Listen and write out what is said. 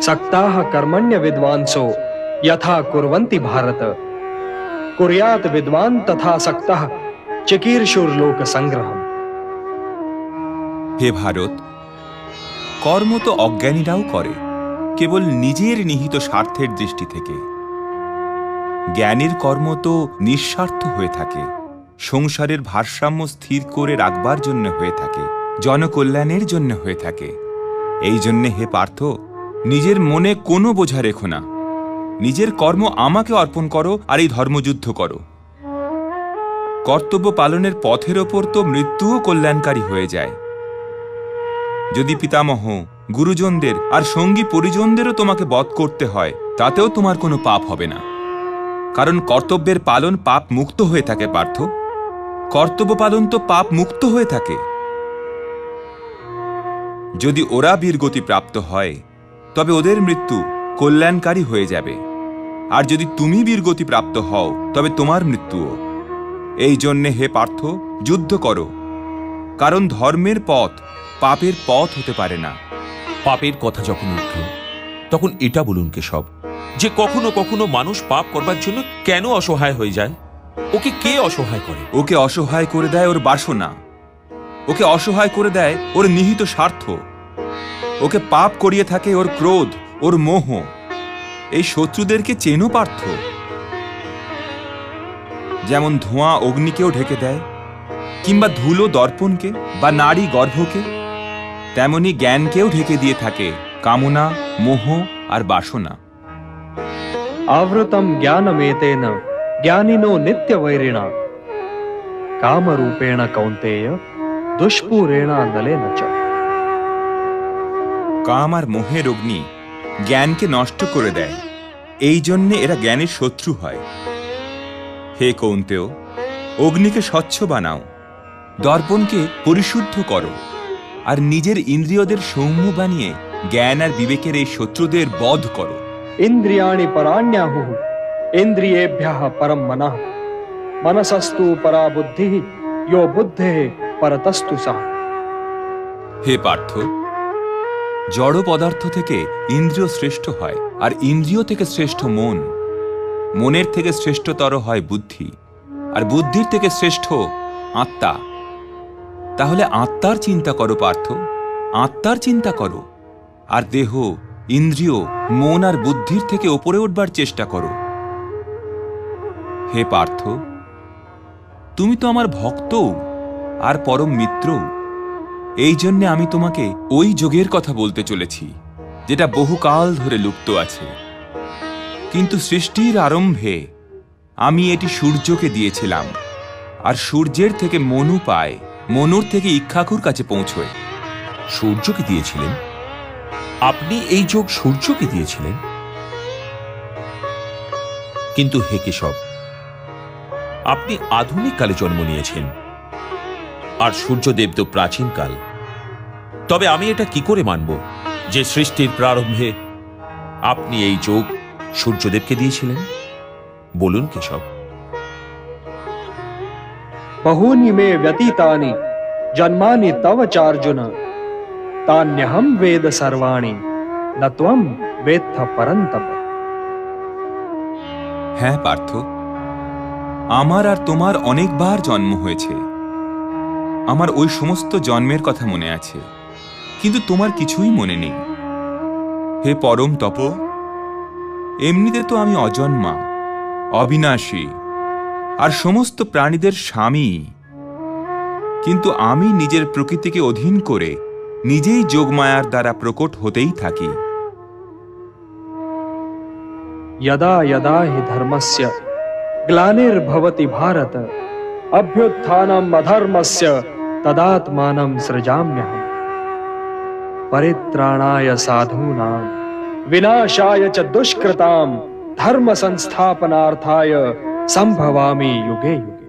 सक्ताः कर्मण्य विद्वांसो यथा कुर्वन्ति भारत कुर्यात् विद्वान् तथा सक्तः चिकीर्षुर्लोक संग्रहम्। হে ভারত, কর্ম তো অজ্ঞানীরাও করে, কেবল নিজের নিহিত স্বার্থের দৃষ্টি থেকে। জ্ঞানীর কর্ম তো নিঃস্বার্থ হয়ে থাকে, সংসারের ভারসাম্য স্থির করে রাখবার জন্য হয়ে থাকে, জনকল্যাণের জন্য হয়ে থাকে। এই জন্যে হে পার্থ, নিজের মনে কোনো বোঝা রেখো না, নিজের কর্ম আমাকে অর্পণ করো আর এই ধর্মযুদ্ধ করো। কর্তব্য পালনের পথের ওপর তো মৃত্যুও কল্যাণকারী হয়ে যায়। যদি পিতামহ, গুরুজনদের আর সঙ্গী পরিজনদেরও তোমাকে বধ করতে হয়, তাতেও তোমার কোনো পাপ হবে না, কারণ কর্তব্যের পালন পাপ মুক্ত হয়ে থাকে। পার্থ, কর্তব্য পালন তো পাপ মুক্ত হয়ে থাকে। যদি ওরা বীরগতি প্রাপ্ত হয়, তবে ওদের মৃত্যু কল্যাণকারী হয়ে যাবে, আর যদি তুমি বীরগতি প্রাপ্ত হও, তবে তোমার মৃত্যুও। এই জন্যে হে পার্থ, যুদ্ধ করো, কারণ ধর্মের পথ পাপের পথ হতে পারে না। পাপের কথা যখন উঠল, তখন এটা বলুন কেশব, যে কখনো কখনো মানুষ পাপ করবার জন্য কেন অসহায় হয়ে যায়? ওকে কে অসহায় করে? ওকে অসহায় করে দেয় ওর বাসনা, ওকে অসহায় করে দেয় ওর নিহিত স্বার্থ, ওকে পাপ করিয়ে থাকে ওর ক্রোধ, ওর মোহ। এই শত্রুদেরকে চেনো পার্থ? যেমন ধোঁয়া অগ্নিকেও ঢেকে দেয়, কিংবা ধুলো দর্পণকে বা নারী গর্ভকে, তেমনি জ্ঞানকেও ঢেকে দিয়ে থাকে কামনা, মোহ আর বাসনা। आवृतम ज्ञानमेतेन ज्ञानिनो नित्यवैरिणा कामरूपेण कौन्तेय दुष्पूरेण नलेन च। কাম আর মোহের অগ্নি জ্ঞানকে নষ্ট করে দেয়, এই জন্যে এরা জ্ঞানের শত্রু হয়। হে কৌন্তেয়, অগ্নিকে স্বচ্ছ বানাও, দর্পণকে পরিশুদ্ধ করো, আর নিজের ইন্দ্রিয়দের সৌম্য বানিয়ে জ্ঞান আর বিবেকের এই শত্রুদের বধ করো। इंद्रियाणि पराण्याहुः इंद्रियेभ्यः परम मनः मनसस्तु परा बुद्धिः यो बुद्धेः परतस्तु सः। হে পার্থ, জড় পদার্থ থেকে ইন্দ্রিয় শ্রেষ্ঠ হয়, আর ইন্দ্রিয় থেকে শ্রেষ্ঠ মন, মনের থেকে শ্রেষ্ঠতর হয় বুদ্ধি, আর বুদ্ধির থেকে শ্রেষ্ঠ আত্মা। তাহলে আত্মার চিন্তা করো পার্থ, আত্মার চিন্তা করো, আর দেহ, ইন্দ্রিয়, মন আর বুদ্ধির থেকে ওপরে উঠবার চেষ্টা করো। হে পার্থ, তুমি তো আমার ভক্ত আর পরম মিত্র। এই জন্যে আমি তোমাকে ওই যোগের কথা বলতে চলেছি, যেটা বহুকাল ধরে লুপ্ত আছে, কিন্তু সৃষ্টির আরম্ভে আমি এটি সূর্যকে দিয়েছিলাম, আর সূর্যের থেকে মনু পায়, মনুর থেকে ইক্ষাকুর কাছে পৌঁছয়। সূর্যকে দিয়েছিলেন? আপনি এই যোগ সূর্যকে দিয়েছিলেন? কিন্তু হে কেশব, আপনি আধুনিক কালে জন্ম নিয়েছেন, আর সূর্যদেব তো প্রাচীনকাল। তবে আমি এটা কি করে মানব যে সৃষ্টির প্রারম্ভে আপনি এই যোগ সূর্যদেবকে দিয়েছিলেন? বলুন কেশব। बहूनि मे व्यतीतानि जन्मानि तव चार्जुन तान्यहं वेद सर्वाणि न त्वं वेत्थ परन्तप। হ্যাঁ পার্থ, আমার আর তোমার অনেকবার জন্ম হয়েছে, আমার ওই সমস্ত জন্মের কথা মনে আছে, কিন্তু তোমার কিছুই মনে নেই। হে পরম তপ, এমনিতে তো আমি অজন্মা, অবিনাশী আর সমস্ত প্রাণীদের স্বামী, কিন্তু আমি নিজের প্রকৃতিকে অধীন করে নিজেই যোগমায়ার দ্বারা প্রকট হতেই থাকি। यदा यदा हि धर्मस्य ग्लानिर्भवति भारत अभ्युत्थानम् अधर्मस्य तदात्मानं सृजाम्यहम् परित्राणाय साधूनां विनाशाय च दुष्कृतां धर्म संस्थापनार्थाय संभवामि युगे युगे।